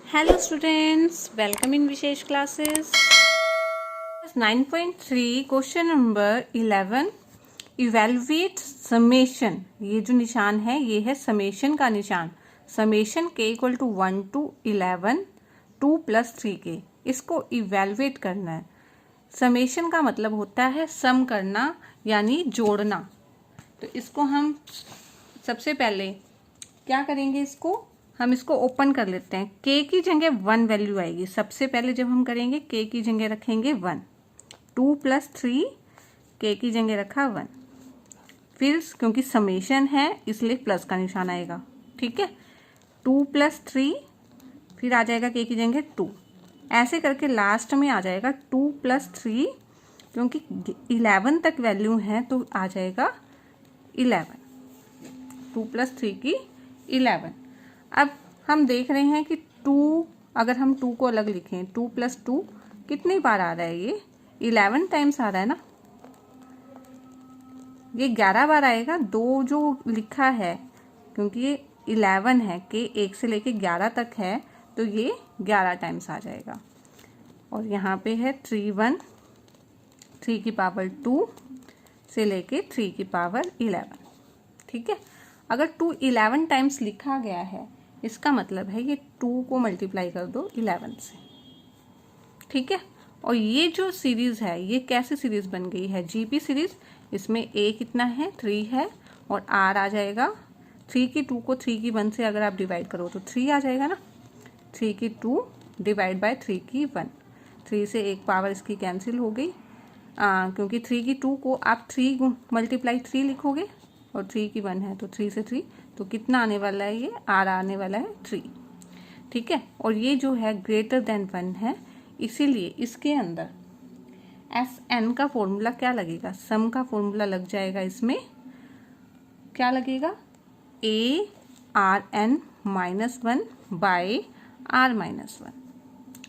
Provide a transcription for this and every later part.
Hello students, welcome in Vishesh classes. 9.3 question number 11 evaluate summation. ये जो निशान है ये है समेशन का निशान। Summation k equal to 1 to 11 2 + 3k। इसको इवेलुएट करना है। समेशन का मतलब होता है सम करना यानी जोड़ना। तो इसको हम सबसे पहले क्या करेंगे, हम इसको ओपन कर लेते हैं। k की जगह 1 वैल्यू आएगी। सबसे पहले जब हम करेंगे k की जगह रखेंगे 1, 2 + 3 k की जगह रखा 1। फिर क्योंकि समेशन है इसलिए प्लस का निशान आएगा, ठीक है। 2 + 3 फिर आ जाएगा k की जगह 2। ऐसे करके लास्ट में आ जाएगा 2 + 3, क्योंकि 11 तक वैल्यू है तो आ जाएगा 11। 2 + 3 की 11। अब हम देख रहे हैं कि 2, अगर हम 2 को अलग लिखें, 2 + 2 कितनी बार आ रहा है, ये 11 टाइम्स आ रहा है ना। ये 11 बार आएगा। 2 जो लिखा है क्योंकि ये 11 है, कि 1 से लेके 11 तक है तो ये 11 टाइम्स आ जाएगा। और यहाँ पे है 3 1, 3 की पावर 2 से लेके 3 की पावर 11, ठीक है। अगर 2 11 टाइम्स लिखा गया है इसका मतलब है ये 2 को मल्टीप्लाई कर दो 11 से, ठीक है। और ये जो सीरीज है ये कैसे सीरीज बन गई है, जीपी सीरीज। इसमें a कितना है, 3 है, और r आ जाएगा 3 की 2 को 3 की 1 से अगर आप डिवाइड करो तो 3 आ जाएगा ना। 3 की 2 डिवाइड बाय 3 की 1। 3 से एक पावर इसकी कैंसिल हो गई, क्योंकि 3 की 2 को आप 3 × 3 लिखोगे और 3 की 1 है तो 3 से 3, तो कितना आने वाला है, ये r आने वाला है 3, ठीक है। और ये जो है ग्रेटर देन 1 है, इसीलिए इसके अंदर Sn का फॉर्मूला क्या लगेगा, सम का फॉर्मूला लग जाएगा। इसमें क्या लगेगा, ARn -1 बाय r -1,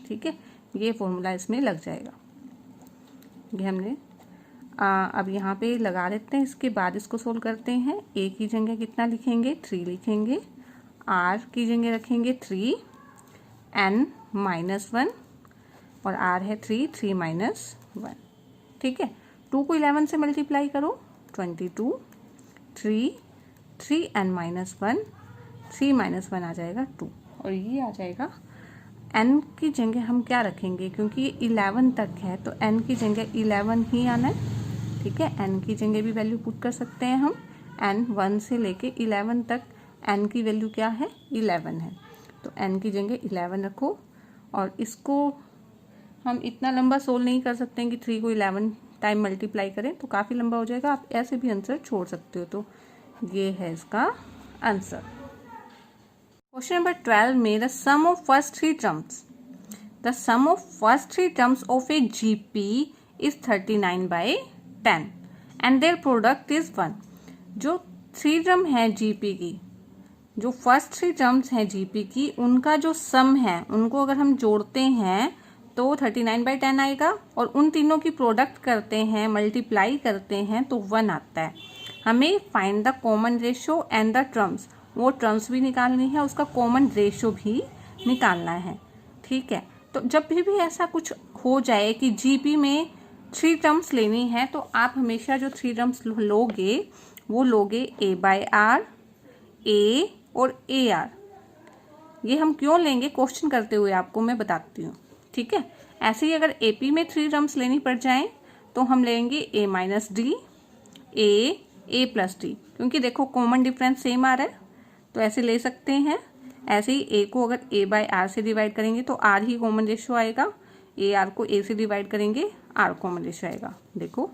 ठीक है। ये फॉर्मूला इसमें लग जाएगा। ये हमने अब यहाँ पे लगा लेते हैं। इसके बाद इसको सोल्व करते हैं। a की जगह कितना लिखेंगे, 3 लिखेंगे। r की जगह रखेंगे 3, n -1, और r है 3, 3 - 1, ठीक है। 2 को 11 से मल्टीप्लाई करो, 22, 3, 3n - 1, 3 - 1 आ जाएगा 2, और ये आ जाएगा। n की जगह हम क्या रखेंगे, क्योंकि ये 11 तक है तो n की जगह 11 ही आना है, ठीक है। n की जगह भी वैल्यू पुट कर सकते हैं हम। n 1 से लेके 11 तक n की वैल्यू क्या है, 11 है, तो n की जगह 11 रखो। और इसको हम इतना लंबा सोल्व नहीं कर सकते हैं कि 3 को 11 टाइम मल्टीप्लाई करें, तो काफ़ी लंबा हो जाएगा। आप ऐसे भी आंसर छोड़ सकते हो। तो ये है इसका आंसर। क्वेश्चन नंबर 12 में the sum of first 3 terms, the sum of first 3 terms of a GP is 39/10 and their product is 1। जो 3 टर्म है जीपी की, जो फर्स्ट 3 टर्म्स हैं जीपी की, उनका जो सम है उनको अगर हम जोड़ते हैं तो 39/10 आएगा, और उन तीनों की प्रोडक्ट करते हैं, मल्टीप्लाई करते हैं तो 1 आता है। हमें find the common ratio and the terms, वो टर्म्स भी निकालनी है, उसका कॉमन रेशो भी निकालना है, ठीक है। तो जब भी ऐसा कुछ हो जाए कि जीपी में 3 टर्म्स लेनी है तो आप हमेशा जो 3 टर्म्स लोगे वो लोगे a/r, a और AR। ये हम क्यों लेंगे, क्वेश्चन करते हुए आपको मैं बताती हूँ, ठीक है। ऐसे ही अगर AP में 3 टर्म्स लेनी पड़ जाएं तो हम लेंगे a - d, a + d, क्योंकि देखो कॉमन डिफरेंस सेम आ रहा है तो ऐसे ले सकते हैं। ऐसे ही a को अगर a/r से डिवाइड करेंगे तो r ही कॉमन रेशो आएगा, AR को a से डिवाइड करेंगे r कॉमन रेशो आएगा। देखो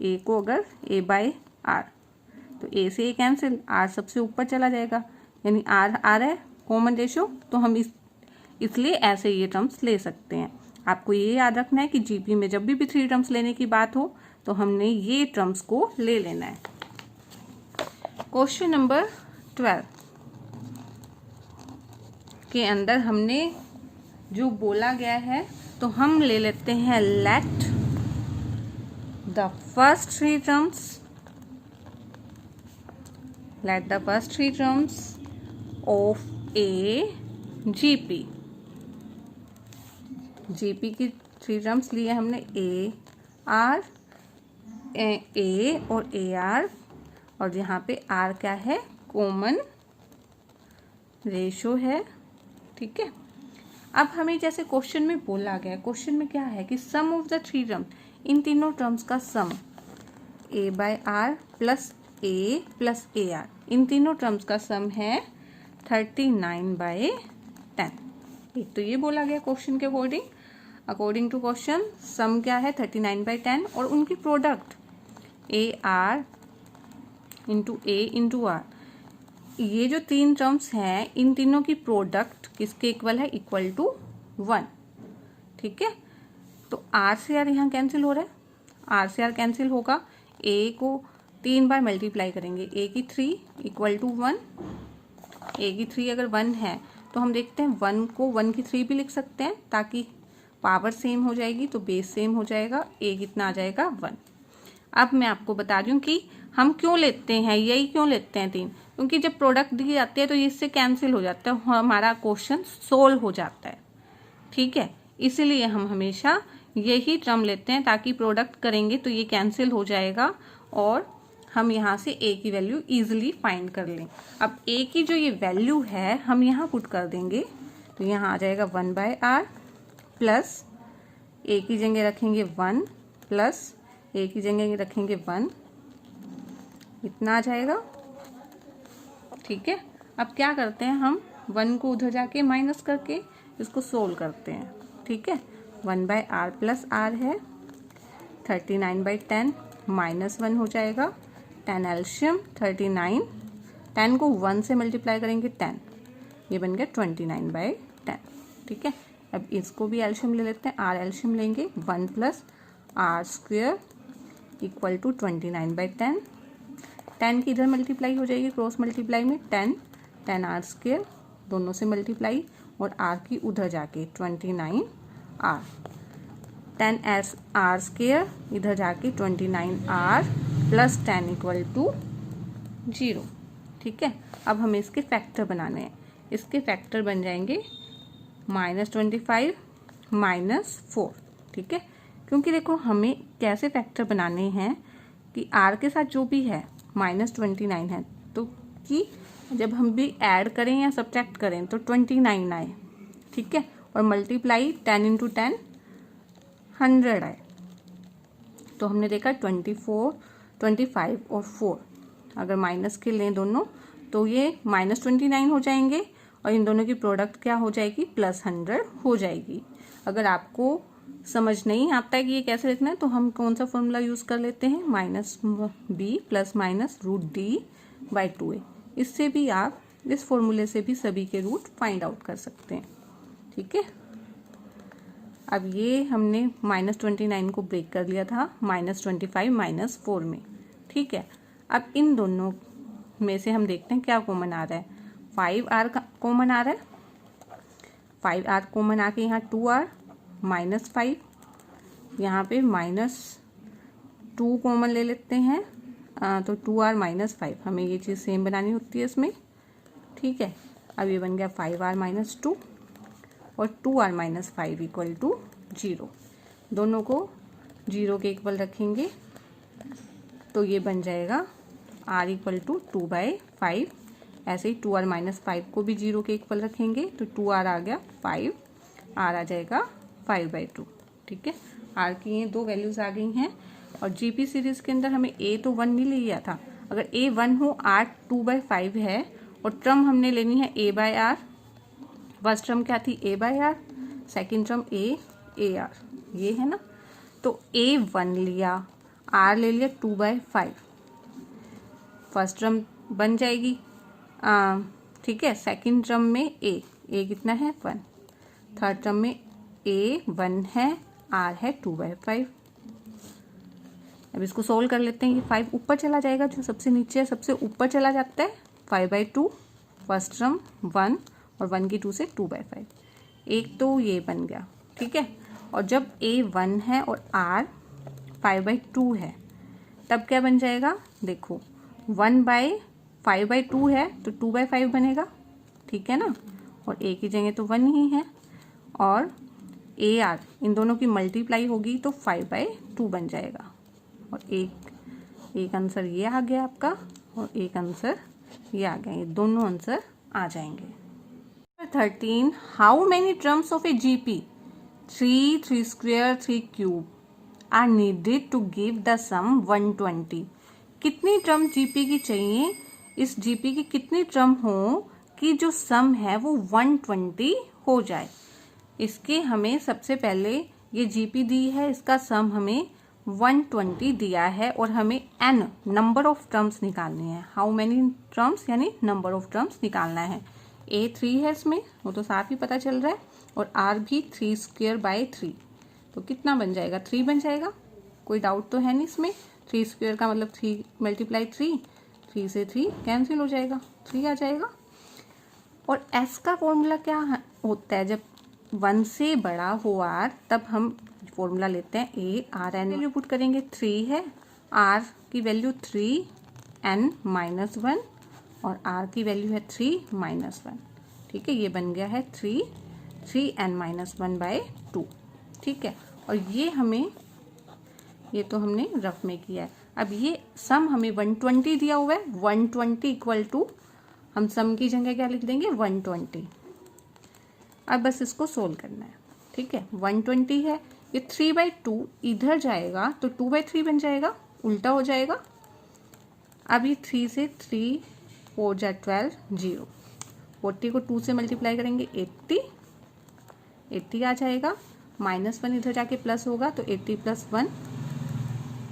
a को अगर a/r तो a से a कैंसिल, r सबसे ऊपर चला जाएगा, यानी r आ रहा है कॉमन रेशो, तो हम इसलिए ऐसे ये टर्म्स ले सकते हैं। आपको ये याद रखना है कि जीपी में जब भी 3 टर्म्स लेने की बात हो तो हमने ये टर्म्स को ले लेना है। क्वेश्चन नंबर 12 के अंदर हमने जो बोला गया है तो हम ले लेते हैं, let the first 3 terms of a GP GP की 3 टर्म्स लिए हमने, ए आर, ए और ए आर, और यहाँ पे आर क्या है, कॉमन रेशो है। ठीक है, अब हमें जैसे क्वेश्चन में बोला गया, क्वेश्चन में क्या है कि सम ऑफ द 3 टर्म, इन तीनों टर्म्स का sum a by r plus a r, इन तीनों टर्म्स का सम है 39/10। एक तो ये बोला गया क्वेश्चन के अकॉर्डिंग टू क्वेश्चन सम क्या है 39/10, और उनकी product a r into a into r, ये जो 3 टर्म्स हैं इन तीनों की प्रोडक्ट किसके इक्वल है, इक्वल टू 1। ठीक है, तो आर से आर यहाँ कैंसिल हो रहा है, आर से आर कैंसिल होगा, ए को 3 बार मल्टीप्लाई करेंगे, ए की 3 इक्वल टू 1, ए की 3 अगर 1 है तो हम देखते हैं 1 को 1 की 3 भी लिख सकते हैं, ताकि पावर सेम हो जाएगी तो बेस सेम हो जाएगा, ए कितना आ जाएगा 1। अब मैं आपको बता रही हूँ कि हम क्यों लेते हैं, यही क्यों लेते हैं 3, क्योंकि जब प्रोडक्ट दी जाती है तो इससे कैंसिल हो जाता है, हमारा क्वेश्चन सोल्व हो जाता है। ठीक है, इसीलिए हम हमेशा यही टर्म लेते हैं, ताकि प्रोडक्ट करेंगे तो ये कैंसिल हो जाएगा और हम यहाँ से ए की वैल्यू इजीली फाइंड कर लें। अब ए की जो ये वैल्यू है हम यहाँ पुट कर देंगे, तो यहाँ आ जाएगा 1/r प्लस ए की जगह रखेंगे 1 प्लस ए की जगह रखेंगे 1, इतना आ जाएगा। ठीक है, अब क्या करते हैं हम 1 को उधर जाके माइनस करके इसको सोल्व करते हैं। ठीक है, 1/r प्लस r है 39/10 माइनस 1 हो जाएगा, 10 एल्शियम 39, 10 को 1 से मल्टीप्लाई करेंगे 10, ये बन गया 29/10। ठीक है, अब इसको भी एल्शियम ले लेते हैं, r एल्शियम लेंगे, 1 plus r square equal to 29/10, 10 की इधर मल्टीप्लाई हो जाएगी क्रॉस मल्टीप्लाई में, 10 r स्क्वेयर दोनों से मल्टीप्लाई, और r की उधर जाके 29r, 10 r स्क्वेयर इधर जाके 29r प्लस 10 इक्वल टू 0। ठीक है, अब हमें इसके फैक्टर बनाने हैं, इसके फैक्टर बन जाएंगे -25 -4। ठीक है, क्योंकि देखो हमें कैसे फैक्टर बनाने हैं कि r के साथ जो भी है -29 है, तो कि जब हम भी ऐड करें या सब्ट्रैक्ट करें तो 29 आए। ठीक है, और मल्टीप्लाई 10 इंटू 10 100 आए, तो हमने देखा 24, 25 और 4 अगर माइनस के लें दोनों तो ये -29 हो जाएंगे, और इन दोनों की प्रोडक्ट क्या हो जाएगी, +100 हो जाएगी। अगर आपको समझ नहीं आता है कि ये कैसे लिखना है तो हम कौन सा फॉर्मूला यूज़ कर लेते हैं, -b प्लस माइनस √d/2a। इससे भी आप इस फॉर्मूले से भी सभी के रूट फाइंड आउट कर सकते हैं। ठीक है, अब ये हमने -29 को ब्रेक कर लिया था -25 -4 में। ठीक है, अब इन दोनों में से हम देखते हैं क्या कॉमन आ रहा है, 5r का कॉमन आ रहा है, 5r कॉमन आके यहाँ 2r -5, यहाँ पे -2 कॉमन ले लेते हैं, तो 2r -5, हमें ये चीज़ सेम बनानी होती है इसमें। ठीक है, अब ये बन गया 5r -2 और 2r -5 इक्वल टू 0, दोनों को 0 के इक्वल रखेंगे तो ये बन जाएगा r इक्वल टू 2/5। ऐसे ही 2r -5 को भी 0 के इक्वल रखेंगे तो 2r आ गया 5, r आ जाएगा 5/2। ठीक है, r की ये दो वैल्यूज आ गई हैं, और जीपी सीरीज के अंदर हमें a तो 1 मिल लिया था, अगर a 1 हो, r 2/5 है, और टर्म हमने लेनी है a/r। फर्स्ट टर्म क्या थी, a/r, सेकेंड टर्म a/r, ये है ना, तो a 1 लिया, r ले लिया 2/5, फर्स्ट टर्म बन जाएगी। ठीक है, सेकेंड टर्म में a कितना है 1, थर्ड टर्म में a 1 है, r है 2/5। अब इसको सोल्व कर लेते हैं, ये 5 ऊपर चला जाएगा, जो सबसे नीचे है सबसे ऊपर चला जाता है, 5/2, फर्स्ट टर्म 1 और 1 की 2 से 2/5, एक तो ये बन गया। ठीक है, और जब a 1 है और r 5/2 है तब क्या बन जाएगा, देखो 1/5/2 है तो 2/5 बनेगा। ठीक है ना, और a की जगह तो 1 ही है, और ए आर इन दोनों की मल्टीप्लाई होगी तो 5/2 बन जाएगा। और एक आंसर ये आ गया आपका और एक आंसर ये आ गया, ये दोनों आंसर आ जाएंगे। 13 how many terms of a GP 3, 3 square 3 cube are needed to give the sum 120। कितनी टर्म जीपी की चाहिए, इस जीपी की कितनी टर्म हो कि जो सम है वो 120 हो जाए। इसके हमें सबसे पहले ये जीपी दी है, इसका सम हमें 120 दिया है और हमें n नंबर ऑफ टर्म्स निकालनी है। हाउ मेनी टर्म्स यानी नंबर ऑफ टर्म्स निकालना है। a 3 है इसमें, वो तो साफ ही पता चल रहा है, और r भी 3 स्क्वायर बाय 3, तो कितना बन जाएगा 3 बन जाएगा, कोई डाउट तो है नहीं इसमें। 3 स्क्वायर का मतलब 3 मल्टीप्लाई 3 से 3 कैंसिल हो जाएगा, 3 आ जाएगा। और s का फॉर्मूला क्या होता है, जब 1 से बड़ा हो r तब हम फॉर्मूला लेते हैं a r n, value put करेंगे 3 है, r की वैल्यू 3n माइनस 1 और r की वैल्यू है 3 माइनस 1। ठीक है, ये बन गया है 3n माइनस 1/2। ठीक है, और ये तो हमने रफ में किया है। अब ये सम हमें 120 दिया हुआ है, 120 इक्वल टू हम सम की जगह क्या लिख देंगे 120। अब बस इसको सोल्व करना है। ठीक है, 120 है, ये 3/2 इधर जाएगा तो 2/3 बन जाएगा, उल्टा हो जाएगा। अब ये 3 से 3 4 जा 12 0, 40 को 2 से मल्टीप्लाई करेंगे 80 आ जाएगा, -1 इधर जाके प्लस होगा तो 80 + 1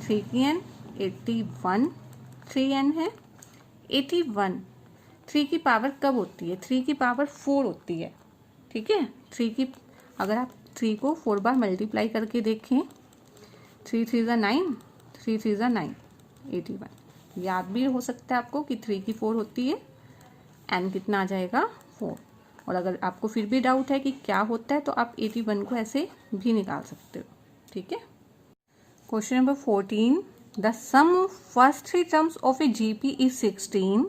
3 की n 81 3n है। 81 3 की पावर कब होती है, 3 की पावर 4 होती है। ठीक है, 3 की अगर आप 3 को 4 बार मल्टीप्लाई करके देखें, 3 3 ज़ा 9 3 3 ज़ा 9 81 याद भी हो सकता है आपको कि 3 की 4 होती है, n कितना आ जाएगा 4। और अगर आपको फिर भी डाउट है कि क्या होता है तो आप 81 को ऐसे भी निकाल सकते हो। ठीक है, question number 14 the sum of first 3 terms of a GP is 16।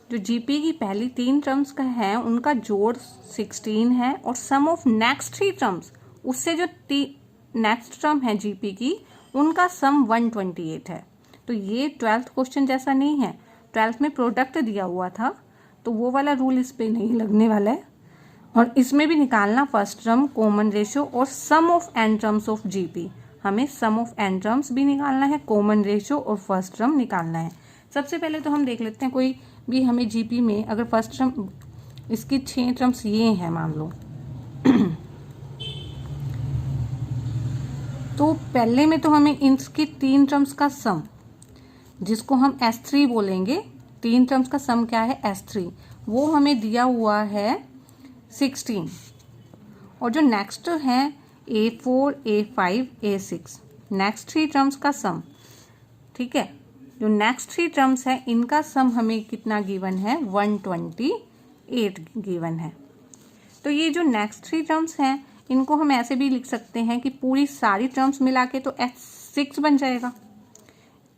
जो जीपी की पहली 3 टर्म्स का है उनका जोड़ 16 है और सम ऑफ नेक्स्ट 3 टर्म्स, उससे जो नेक्स्ट टर्म है जीपी की उनका सम 128 है। तो ये 12th क्वेश्चन जैसा नहीं है, 12th में प्रोडक्ट दिया हुआ था तो वो वाला रूल इस पे नहीं लगने वाला है। और इसमें भी निकालना फर्स्ट टर्म, कॉमन रेशियो और sum of n terms of GP. हमें सम ऑफ एन टर्म्स भी निकालना है, कॉमन रेशियो और फर्स्ट टर्म निकालना है। सबसे पहले तो हम देख लेते हैं कोई भी हमें जीपी में अगर फर्स्ट टर्म, इसकी 6 टर्म्स ये हैं मान लो तो पहले में तो हमें इनकी 3 टर्म्स का सम, जिसको हम S3 बोलेंगे, 3 टर्म्स का सम क्या है S3, वो हमें दिया हुआ है 16। और जो नेक्स्ट है A4 A5 A6 next 3 terms का सम। ठीक है, जो नेक्स्ट 3 टर्म्स है इनका सम हमें कितना गिवन है 128 गिवन है। तो ये जो नेक्स्ट 3 टर्म्स हैं इनको हम ऐसे भी लिख सकते हैं कि पूरी सारी टर्म्स मिला के तो S6 बन जाएगा,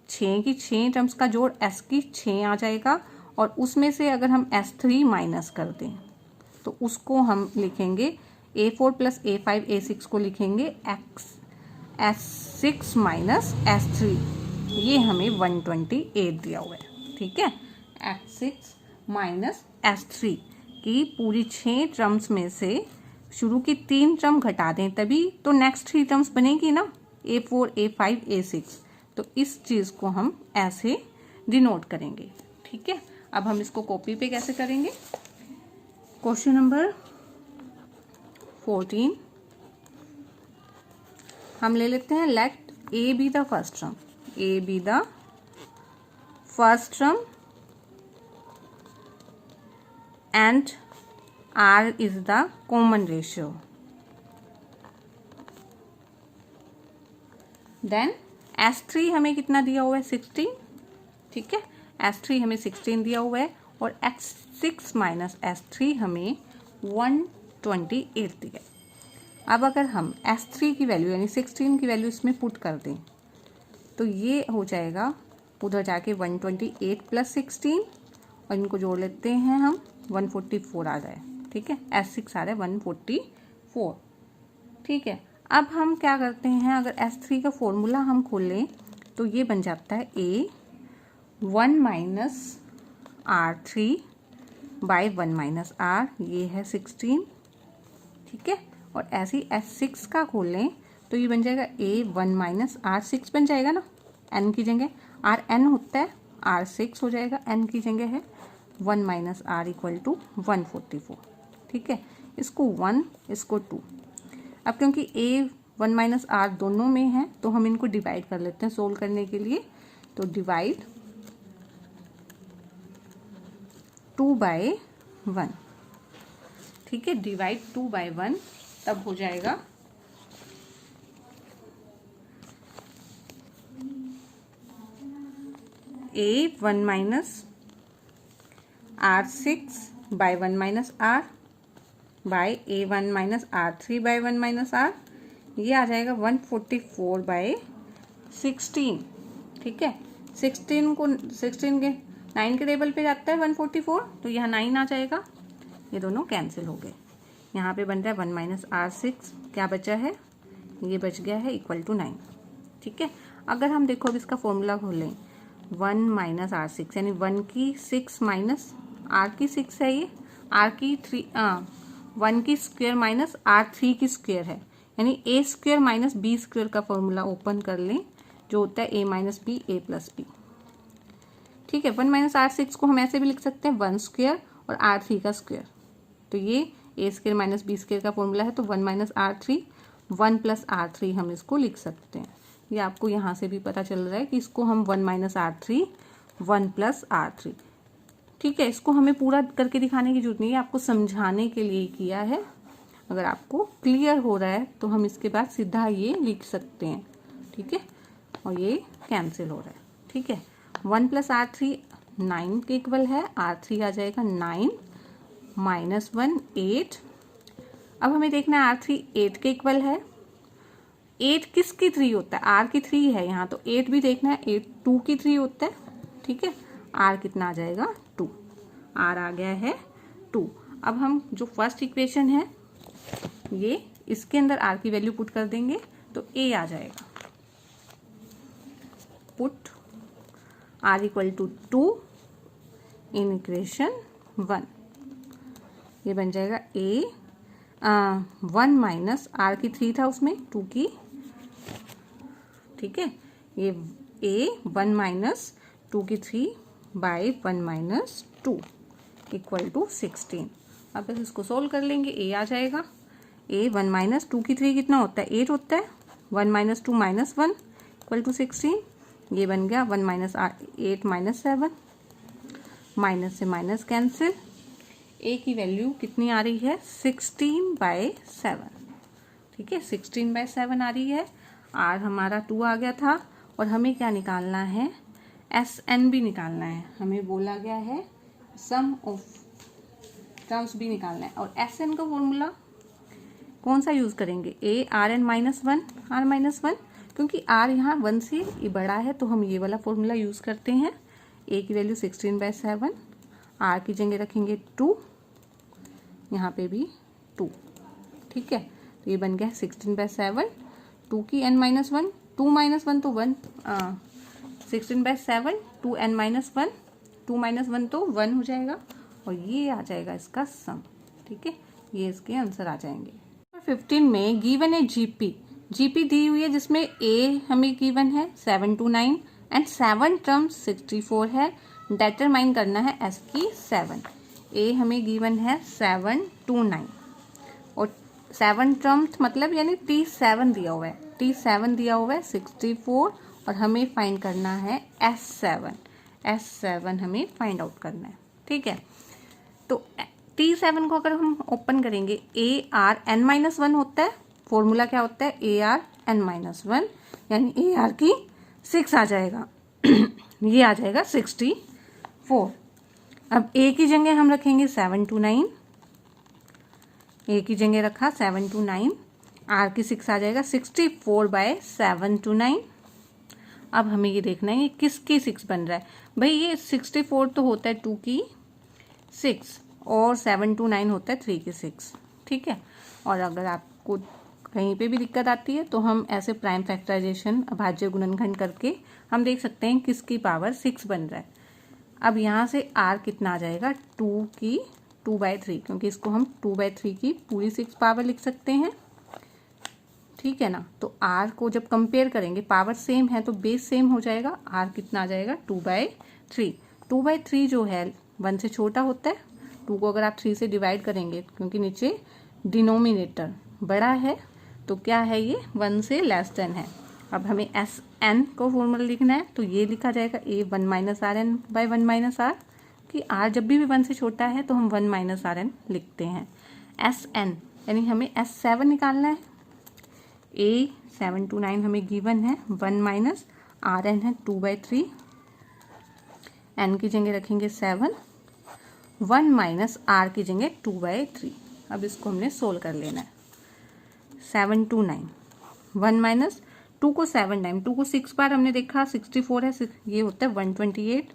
6 की 6 टर्म्स का जोड़ S की 6 आ जाएगा। और उसमें से अगर हम S3 माइनस कर दें तो उसको हम लिखेंगे A4 + A5 A6 को लिखेंगे S6 माइनस S3, ये हमें 128 दिया हुआ है। ठीक है, S6 माइनस S3 की पूरी 6 टर्म्स में से शुरू की 3 टर्म घटा दें तभी तो नेक्स्ट 3 टर्म्स बनेगी ना, A4 A5 A6। तो इस चीज़ को हम ऐसे डिनोट करेंगे। ठीक है, अब हम इसको कॉपी पे कैसे करेंगे। क्वेश्चन नंबर 14 हम ले लेते हैं, let A b the first term, A b the first term and R is the common ratio. Then S3 हमें कितना दिया हुआ है 16। ठीक है, S3 हमें 16 दिया हुआ है और S6 माइनस S3 हमें 128 दिया है। अब अगर हम S3 की वैल्यू यानी 16 की वैल्यू इसमें पुट कर दें तो ये हो जाएगा उधर जाके 128 + 16 और इनको जोड़ लेते हैं हम 144 आ जाए। ठीक है, S6 आ रहा है 144। ठीक है, अब हम क्या करते हैं, अगर S3 का फॉर्मूला हम खोलें तो ये बन जाता है A1 minus R3 by 1 minus R, ये है 16, ठीक है। और ऐसे ही S6 का खोलें तो ये बन जाएगा A1 माइनस R6 बन जाएगा ना, N की जगह RN होता है, R6 हो जाएगा, N की जगह है 1 माइनस R इक्वल टू 144, ठीक है। इसको 1, इसको 2। अब क्योंकि A1 माइनस R दोनों में है तो हम इनको डिवाइड कर लेते हैं सोल्व करने के लिए। तो डिवाइड 2/1, ठीक है, डिवाइड 2/1, तब हो जाएगा A1 minus R6 by 1 minus R by A1 minus R3 by 1 minus R, ये आ जाएगा 144/16, ठीक है। 16 के 9 के टेबल पे जाता है 144, तो यहाँ 9 आ जाएगा, ये दोनों कैंसिल हो गए। यहाँ पे बन रहा है 1 माइनस R6, क्या बचा है, ये बच गया है इक्वल टू 9, ठीक है। अगर हम देखो अब इसका फॉर्मूला खोलें, 1 माइनस R6 यानी 1 की 6 माइनस R की 6 है, ये R की 3 1 की स्क्वायर माइनस R3 की स्क्वायर है, यानी A square minus B square का फॉर्मूला ओपन कर लें, जो होता है A minus B A plus B, ठीक है। 1 माइनस R6 को हम ऐसे भी लिख सकते हैं 1 स्क्वायर और R3 का स्क्वायर, तो ये A square minus B square का फॉर्मूला है, तो 1 माइनस R3 1 प्लस R3 हम इसको लिख सकते हैं। ये आपको यहाँ से भी पता चल रहा है कि इसको हम 1 माइनस R3 1 प्लस R3, ठीक है। इसको हमें पूरा करके दिखाने की जरूरत नहीं है, आपको समझाने के लिए किया है। अगर आपको क्लियर हो रहा है तो हम इसके बाद सीधा ये लिख सकते हैं, ठीक है, और ये कैंसिल हो रहा है, ठीक है। 1 प्लस R3 9 के इक्वल है, R3 आ जाएगा 9 माइनस 1 8। अब हमें देखना है R3 8 के इक्वल है, 8 किसकी 3 होता है, R की 3 है यहाँ, तो 8 भी देखना है, 8 2 की 3 होता है, ठीक है। R कितना आ जाएगा 2, R आ गया है 2। अब हम जो फर्स्ट इक्वेशन है ये इसके अंदर R की वैल्यू पुट कर देंगे तो A आ जाएगा, put R equal to 2 in equation 1, ये बन जाएगा A 1 माइनस R की 3 था उसमें 2 की, ठीक है, ये A 1 माइनस 2 की 3 बाई 1 माइनस 2 इक्वल टू 16। अब बस इसको सोल्व कर लेंगे, A आ जाएगा, A 1 माइनस 2 की 3 कितना होता है 8 होता है, 1 माइनस 2 माइनस 1 इक्वल टू 16, ये बन गया 1 माइनस 8 माइनस 7, माइनस से माइनस कैंसिल, A की वैल्यू कितनी आ रही है 16/7, ठीक है, 16/7 आ रही है। R हमारा 2 आ गया था, और हमें क्या निकालना है, SN भी निकालना है, हमें बोला गया है सम ऑफ टर्म्स भी निकालना है। और SN का फॉर्मूला कौन सा यूज करेंगे, ARN माइनस 1 R माइनस 1, क्योंकि R यहाँ 1 से बड़ा है तो हम ये वाला फॉर्मूला यूज करते हैं। A की वैल्यू 16/7, R की जगह रखेंगे 2, यहाँ पे भी 2, ठीक है, तो ये बन गया 16/7, 2 की n माइनस 1, 2 माइनस 1 तो 1, 16/7 2n माइनस 1, 2 माइनस 1 तो 1 हो जाएगा, और ये आ जाएगा इसका सम, ठीक है, ये इसके आंसर आ जाएंगे। 15 में गिवन है जीपी दी हुई है, जिसमें A हमें गिवन है 7 to 9 एंड 7 टर्म्स 64 है, डिटरमाइन करना है S की 7। A हमें गिवन है 7 to 9 और 7 टर्म्स मतलब यानी T7 दिया हुआ है, T7 दिया हुआ है 64, और हमें फाइंड करना है S7 हमें फाइंड आउट करना है, ठीक है। तो T7 को अगर हम ओपन करेंगे, ARN-1 होता है, फॉर्मूला क्या होता है ARN-1, यानी AR की 6 आ जाएगा ये आ जाएगा 64। अब A की जगह हम रखेंगे 7 to 9, A की जगह रखा 7 to 9, R की 6 आ जाएगा 64/7 to 9। अब हमें ये देखना है किसकी 6 बन रहा है, भाई ये 64 तो होता है 2 की 6 और 7 to 9 होता है 3 की 6, ठीक है। और अगर आपको कहीं पे भी दिक्कत आती है तो हम ऐसे प्राइम फैक्टराइजेशन अभाज्य गुणनखंड करके हम देख सकते हैं किसकी पावर 6 बन रहा है। अब यहाँ से r कितना आ जाएगा 2/3, क्योंकि इसको हम 2/3 की पूरी 6 पावर लिख सकते हैं, ठीक है ना। तो r को जब कंपेयर करेंगे पावर सेम है तो बेस सेम हो जाएगा, r कितना आ जाएगा 2/3। 2/3 जो है 1 से छोटा होता है, 2 को अगर आप 3 से डिवाइड करेंगे क्योंकि नीचे डिनोमिनेटर बड़ा है तो क्या है ये 1 से लेस देन है। अब हमें एस एन को फॉर्मूला लिखना है तो ये लिखा जाएगा a 1 minus r n by 1 minus r, कि r जब भी 1 से छोटा है तो हम 1 माइनस आर एन लिखते हैं। एस एन यानी हमें S7 निकालना है, a 7 to 9 हमें गिवन है, 1 माइनस आर एन है 2/3, n की जगह रखेंगे 7, 1 माइनस r की जगह 2/3। अब इसको हमने सोल्व कर लेना है। 7 to 9, 1 माइनस 2 को 7 टाइम, 2 को 6 बार हमने देखा 64 है, ये होता है 128।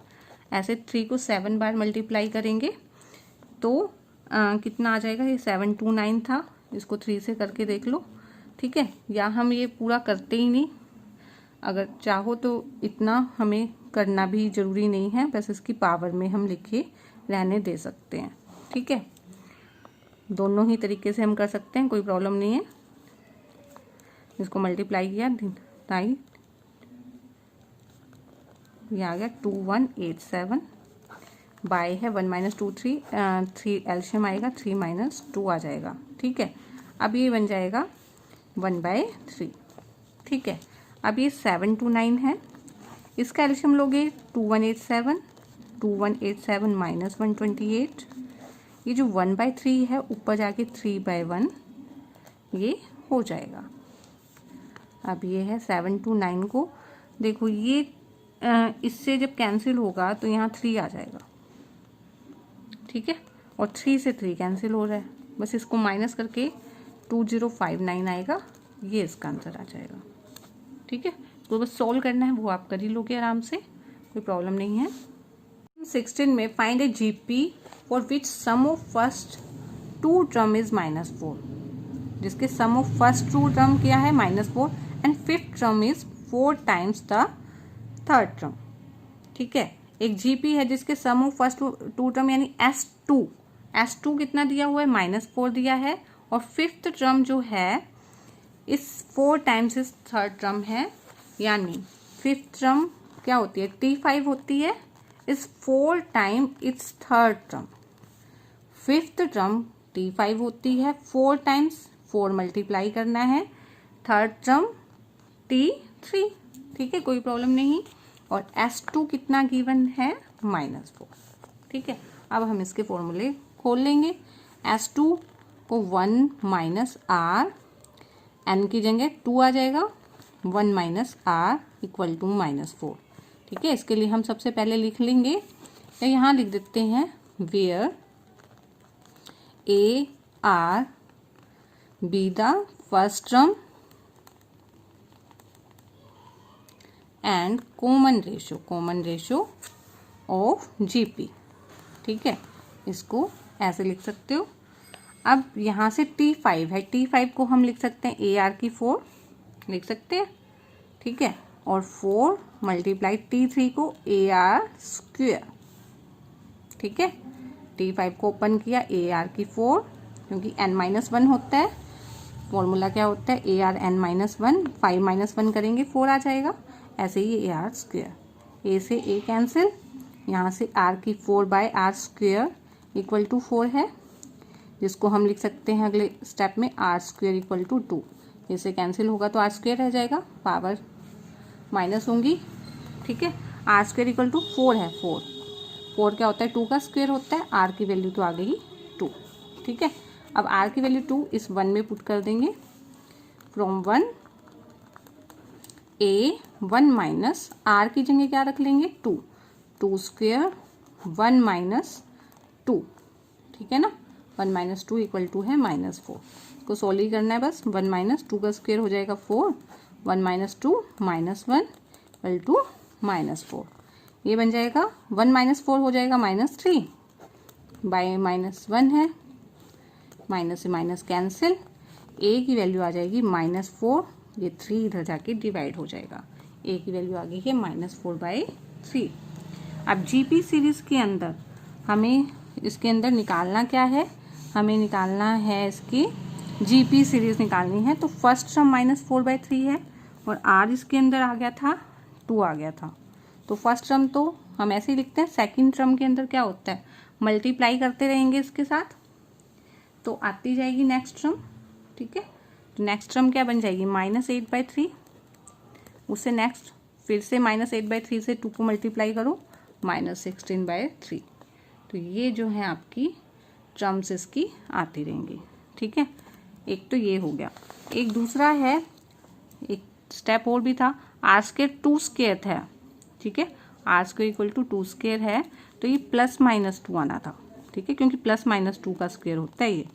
ऐसे 3 को 7 बार मल्टीप्लाई करेंगे तो कितना आ जाएगा, ये 7 to 9 था, इसको 3 से करके देख लो, ठीक है। या हम ये पूरा करते ही नहीं, अगर चाहो तो इतना हमें करना भी ज़रूरी नहीं है, बस इसकी पावर में हम लिखे रहने दे सकते हैं, ठीक है। दोनों ही तरीके से हम कर सकते हैं, कोई प्रॉब्लम नहीं है। इसको मल्टीप्लाई किया ताई ये आ गया 2187, बाय है 1 माइनस 2 3 एल्शियम आएगा 3 माइनस 2 आ जाएगा, ठीक है। अब ये बन जाएगा 1/3, ठीक है। अब ये 7 to 9 है, इसका एल्शियम लोगे 2187 माइनस 128, ये जो 1/3 है ऊपर जाके 3/1 ये हो जाएगा। अब ये है 7 to 9 को देखो, ये इससे जब कैंसिल होगा तो यहाँ 3 आ जाएगा, ठीक है, और 3 से 3 कैंसिल हो रहा है, बस इसको माइनस करके 2059 आएगा, ये इसका आंसर आ जाएगा, ठीक है। तो बस सॉल्व करना है, वो आप कर ही लोगे आराम से, कोई प्रॉब्लम नहीं है। 16 में find a GP for which sum of first 2 term is -4, जिसके सम ऑफ फर्स्ट 2 टर्म क्या है -4 and 5th term is 4 times the 3rd term, ठीक है। एक जीपी है जिसके सम ऑफ फर्स्ट 2 टर्म यानी S2 कितना दिया हुआ है -4 दिया है, और 5th टर्म जो है इस 4 टाइम्स इस 3rd टर्म है, यानी 5th टर्म क्या होती है T5 होती है, इस 4 time it's 3rd term. 5th term T5 होती है 4 टाइम्स, 4 मल्टीप्लाई करना है, 3rd टर्म T3, ठीक है, कोई प्रॉब्लम नहीं। और S2 कितना गिवन है -4, ठीक है। अब हम इसके फॉर्मूले खोल लेंगे। S2 को 1 माइनस आर, एन की जगह 2 आ जाएगा, 1 माइनस आर इक्वल टू -4, ठीक है। इसके लिए हम सबसे पहले लिख लेंगे, या यहाँ लिख देते हैं where a r be the first term and common ratio of GP, ठीक है। इसको ऐसे लिख सकते हो। अब यहाँ से T5 है, T5 को हम लिख सकते हैं AR की 4 लिख सकते हैं, ठीक है, और 4 मल्टीप्लाई T3 को AR स्क्वायर, ठीक है। T5 को ओपन किया AR की 4, क्योंकि n-1 होता है, फॉर्मूला क्या होता है AR n-1, 5 - 1 करेंगे 4 आ जाएगा, ऐसे ही AR स्क्वायर, A से A कैंसिल, यहाँ से R की 4/R स्क्वायर इक्वल टू 4 है, जिसको हम लिख सकते हैं अगले स्टेप में R स्क्वायर इक्वल टू 2, इसे कैंसिल होगा तो R स्क्वायर रह जाएगा, पावर माइनस होंगी, ठीक है। R स्क्वायर इक्वल टू 4 है, 4 क्या होता है 2 का स्क्वायर होता है, R की वैल्यू तो आ गई 2, ठीक है। अब R की वैल्यू 2 इस 1 में पुट कर देंगे, फ्रॉम 1 1 माइनस R की जगह क्या रख लेंगे 2 स्क्वायर 1 माइनस 2, ठीक है ना। 1 माइनस 2 इक्वल टू है -4, इसको सोल्व ही करना है बस। 1 माइनस 2 का स्क्वायर हो जाएगा 4, 1 माइनस 2 -1 इक्वल टू -4, ये बन जाएगा 1 माइनस 4 हो जाएगा -3 बाय -1 है, माइनस से माइनस कैंसिल, ए की वैल्यू आ जाएगी -4, ये 3 इधर जाके डिवाइड हो जाएगा, ए की वैल्यू आ गई है -4/3। अब जीपी सीरीज़ के अंदर हमें इसके अंदर निकालना क्या है, हमें निकालना है इसकी जीपी सीरीज़ निकालनी है। तो फर्स्ट टर्म -4/3 है और आर इसके अंदर आ गया था 2 आ गया था। तो फर्स्ट टर्म तो हम ऐसे ही लिखते हैं, सेकंड टर्म के अंदर क्या होता है, मल्टीप्लाई करते रहेंगे इसके साथ, तो आती जाएगी नेक्स्ट टर्म। ठीक है, तो नेक्स्ट टर्म क्या बन जाएगी -8/3, उससे नेक्स्ट फिर से -8/3 से 2 को मल्टीप्लाई करो, -16/3। तो ये जो है आपकी टर्म्स इसकी आती रहेंगी। ठीक है, एक तो ये हो गया। एक दूसरा है, एक स्टेप और भी था, आर स्क्वायर 2 स्क्वायर था। ठीक है, r square equal to 2 square है, तो ये +-2 आना था। ठीक है, क्योंकि +-2 का स्क्वायर होता है ये।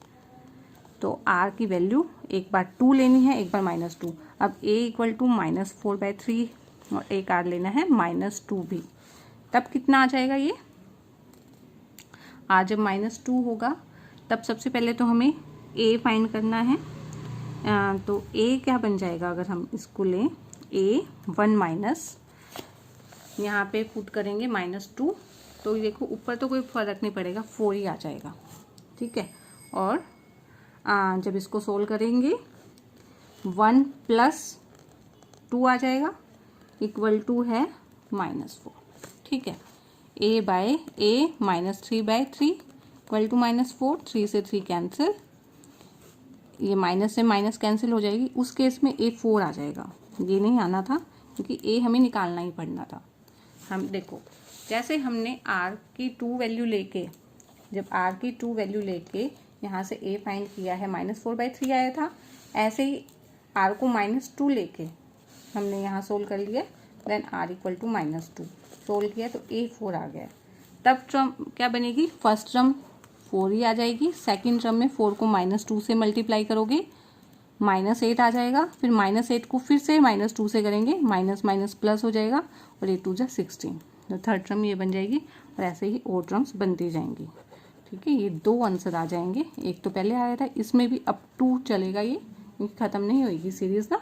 तो आर की वैल्यू एक बार 2 लेनी है, एक बार -2। अब a इक्वल टू -4/3 और एक आर लेना है -2 भी, तब कितना आ जाएगा ये, आज जब -2 होगा तब सबसे पहले तो हमें a फाइंड करना है। तो a क्या बन जाएगा, अगर हम इसको लें a 1 यहाँ पे पुट करेंगे -2, तो देखो ऊपर तो कोई फर्क नहीं पड़ेगा, 4 ही आ जाएगा। ठीक है, और जब इसको सोल्व करेंगे 1 + 2 आ जाएगा, इक्वल टू है -4। ठीक है, a/a -3/3 इक्वल टू -4, 3 से 3 कैंसिल, ये माइनस से माइनस कैंसिल हो जाएगी। उस केस में a 4 आ जाएगा, ये नहीं आना था क्योंकि a हमें निकालना ही पड़ना था। हम देखो जैसे हमने r की 2 वैल्यू लेके, जब r की 2 वैल्यू लेके यहाँ से a फाइंड किया है, -4/3 आया था, ऐसे ही r को -2 लेके हमने यहाँ सोल्व कर लिया, then r equal to -2 solve किया तो a 4 आ गया। तब टर्म क्या बनेगी, फर्स्ट टर्म 4 ही आ जाएगी, सेकंड टर्म में 4 को -2 से मल्टीप्लाई करोगे -8 आ जाएगा, फिर -8 को फिर से -2 से करेंगे, माइनस माइनस प्लस हो जाएगा और 8 2 जा 16। तो थर्ड टर्म ये बन जाएगी और ऐसे ही और टर्म्स बनती जाएंगी। ठीक है, ये 2 आंसर आ जाएंगे, एक तो पहले आया था, इसमें भी अप टू चलेगा, ये ख़त्म नहीं होगी सीरीज़ ना।